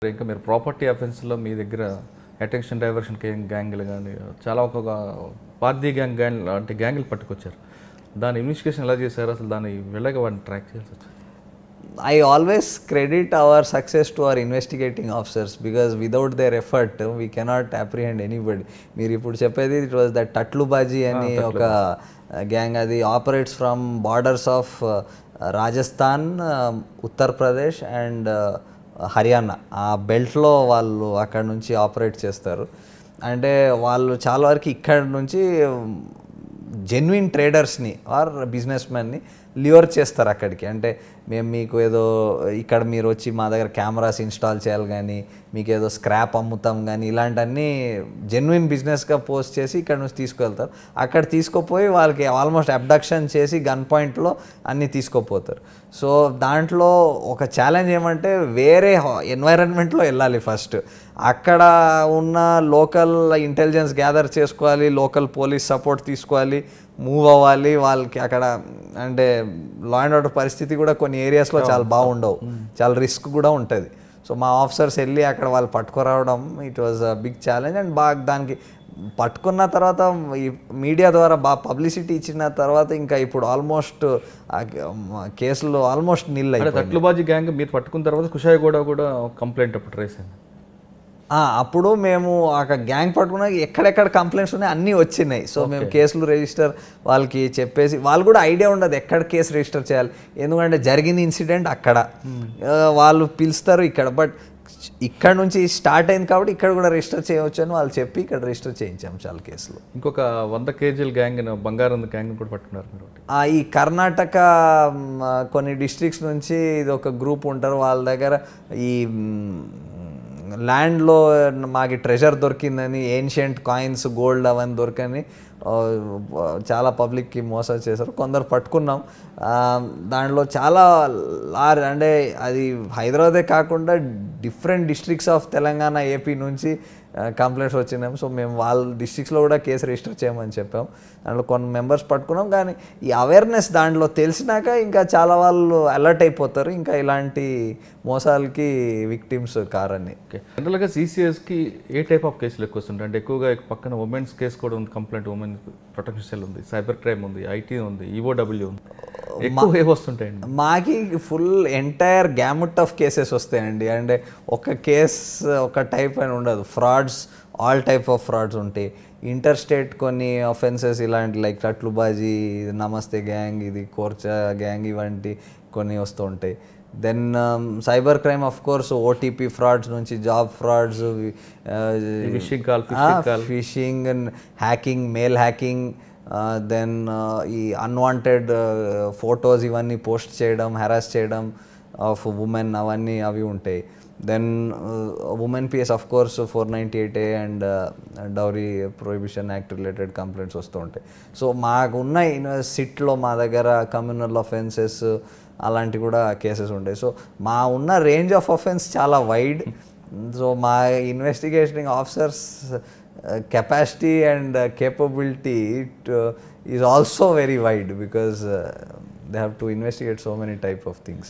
ఇంకా మీరు ప్రాపర్టీ అఫెన్స్లో మీ దగ్గర అటెన్షన్ డైవర్షన్ గ్యాంగ్లు కానీ చాలా ఒక పార్టీ గ్యాంగ్ అంటే గ్యాంగ్లు పట్టుకొచ్చారు. దాని ఇన్వెస్టిగేషన్ ఎలా చేశారు, అసలు దాన్ని వెళ్ళగా వాడిని ట్రాక్ చేయాల్సి వచ్చింది? I always credit our success to our investigating officers because without their effort we cannot apprehend anybody. మీరు ఇప్పుడు చెప్పేది ఇట్ వాజ్ దట్ టట్లుబాజీ అని ఒక గ్యాంగ్, అది operates from borders of Rajasthan, Uttar Pradesh and Haryana. ఆ బెల్ట్లో వాళ్ళు అక్కడ నుంచి ఆపరేట్ చేస్తారు. అంటే వాళ్ళు చాలా వరకు ఇక్కడ నుంచి జెన్యున్ ట్రేడర్స్ని ఆర్ బిజినెస్ మ్యాన్ని ల్యూర్ చేస్తారు అక్కడికి. అంటే మేము మీకు ఏదో ఇక్కడ మీరు వచ్చి మా దగ్గర కెమెరాస్ ఇన్స్టాల్ చేయాలి కానీ, మీకు ఏదో స్క్రాప్ అమ్ముతాం కానీ, ఇలాంటివన్నీ జెన్యున్ బిజినెస్గా పోస్ట్ చేసి ఇక్కడ నుంచి తీసుకువెళ్తారు. అక్కడ తీసుకుపోయి వాళ్ళకి ఆల్మోస్ట్ అబ్డక్షన్ చేసి గన్ పాయింట్లో అన్నీ తీసుకుపోతారు. సో దాంట్లో ఒక ఛాలెంజ్ ఏమంటే వేరే ఎన్వైరన్మెంట్లో వెళ్ళాలి ఫస్ట్. అక్కడ ఉన్న లోకల్ ఇంటెలిజెన్స్ గ్యాదర్ చేసుకోవాలి, లోకల్ పోలీస్ సపోర్ట్ తీసుకోవాలి, మూవ్ అవ్వాలి. వాళ్ళకి అక్కడ అంటే లా అండ్ ఆర్డర్ పరిస్థితి కూడా కొన్ని ఏరియాస్లో చాలా బాగుండవు, చాలా రిస్క్ కూడా ఉంటుంది. సో మా ఆఫీసర్స్ వెళ్ళి అక్కడ వాళ్ళు పట్టుకురావడం it was a big challenge. And బాగా దానికి పట్టుకున్న తర్వాత ఈ మీడియా ద్వారా బాగా పబ్లిసిటీ ఇచ్చిన తర్వాత ఇంకా ఇప్పుడు ఆల్మోస్ట్ కేసులు ఆల్మోస్ట్ నిల్ అయిపోయాయి. టట్లుబాజీ గ్యాంగ్ మీరు పట్టుకున్న తర్వాత కుషాయిగూడ కూడా కంప్లైంట్ అప్పుడు రైస్ అయింది. అప్పుడు మేము ఆ గ్యాంగ్ పట్టుకున్న ఎక్కడెక్కడ కంప్లైంట్స్ ఉన్నాయి అన్నీ వచ్చినాయి. సో మేము కేసులు రిజిస్టర్ వాళ్ళకి చెప్పేసి, వాళ్ళు కూడా ఐడియా ఉండదు ఎక్కడ కేసు రిజిస్టర్ చేయాలి, ఎందుకంటే జరిగిన ఇన్సిడెంట్ అక్కడ వాళ్ళు పిలుస్తారు ఇక్కడ, బట్ ఇక్కడ నుంచి స్టార్ట్ అయింది కాబట్టి ఇక్కడ కూడా రిజిస్టర్ చేయవచ్చు అని వాళ్ళు చెప్పి ఇక్కడ రిజిస్టర్ చేయించాము చాలా కేసులు. ఇంకొక 100 కేజీల గ్యాంగ్ బంగారం గ్యాంగ్ కూడా పట్టుకున్నారు మీరు. ఈ కర్ణాటక కొన్ని డిస్ట్రిక్ట్స్ నుంచి ఇది ఒక గ్రూప్ ఉంటారు, వాళ్ళ దగ్గర ఈ ల్యాండ్లో మాకు ట్రెజర్ దొరికిందని, ఏన్షియంట్ కాయిన్స్, గోల్డ్ అవన్నీ దొరికని చాలా పబ్లిక్కి మోసం చేశారు. కొందరు పట్టుకున్నాం. దాంట్లో చాలా అంటే అది హైదరాబాదే కాకుండా different districts of Telangana, AP నుంచి కంప్లైంట్స్ వచ్చినాం. సో మేము వాళ్ళ డిస్ట్రిక్ట్స్లో కూడా కేసు రిజిస్టర్ చేయమని చెప్పాం. దాంట్లో కొన్ని మెంబర్స్ పట్టుకున్నాం. కానీ ఈ అవేర్నెస్ దాంట్లో తెలిసినాక ఇంకా చాలా వాళ్ళు అలర్ట్ అయిపోతారు, ఇంకా ఇలాంటి మోసాలకి విక్టిమ్స్ కారని. జనరల్గా సిసిఎస్కి ఏ టైప్ ఆఫ్ కేసులు ఎక్కువ వస్తుంటాయి? అంటే ఎక్కువగా పక్కన ఉమెన్స్ కేసు కూడా ఉంది, కంప్లైంట్ ఉమెన్ ప్రొటెక్షన్ సెల్ ఉంది, సైబర్ క్రైమ్ ఉంది, ఐటీ ఉంది, ఈఓడబ్ల్యూ ఉంది. ఎక్కువ ఏ వస్తుంటాయండి? మాకి full entire gamut of cases వస్తాయండి. అంటే ఒక కేస్ ఒక టైప్ అని ఉండదు, frauds all type of frauds ఉంటాయి. ఇంటర్ స్టేట్ కొన్ని అఫెన్సెస్ ఇలాంటి లైక్ టట్లుబాజీ, నమస్తే గ్యాంగ్, ఇది కోర్చా గ్యాంగ్, ఇవంటి కొన్ని వస్తూ ఉంటాయి. Then cyber crime of course OTP frauds నుంచి job frauds, phishing and hacking, mail hacking, then ఈ అన్వాంటెడ్ ఫొటోస్ ఇవన్నీ పోస్ట్ చేయడం, హెరాస్ చేయడం ఆఫ్ ఉమెన్, అవన్నీ అవి ఉంటాయి. Then women PS of course 498A and dowry prohibition act related complaints వస్తూ ఉంటాయి. సో మాకున్న సిట్లో మా దగ్గర కమ్యూనల్ అఫెన్సెస్ అలాంటివి కూడా కేసెస్ ఉంటాయి. సో మా ఉన్న రేంజ్ ఆఫ్ అఫెన్స్ చాలా వైడ్. సో మా investigating officers capacity and capability is also very wide because they have to investigate so many type of things.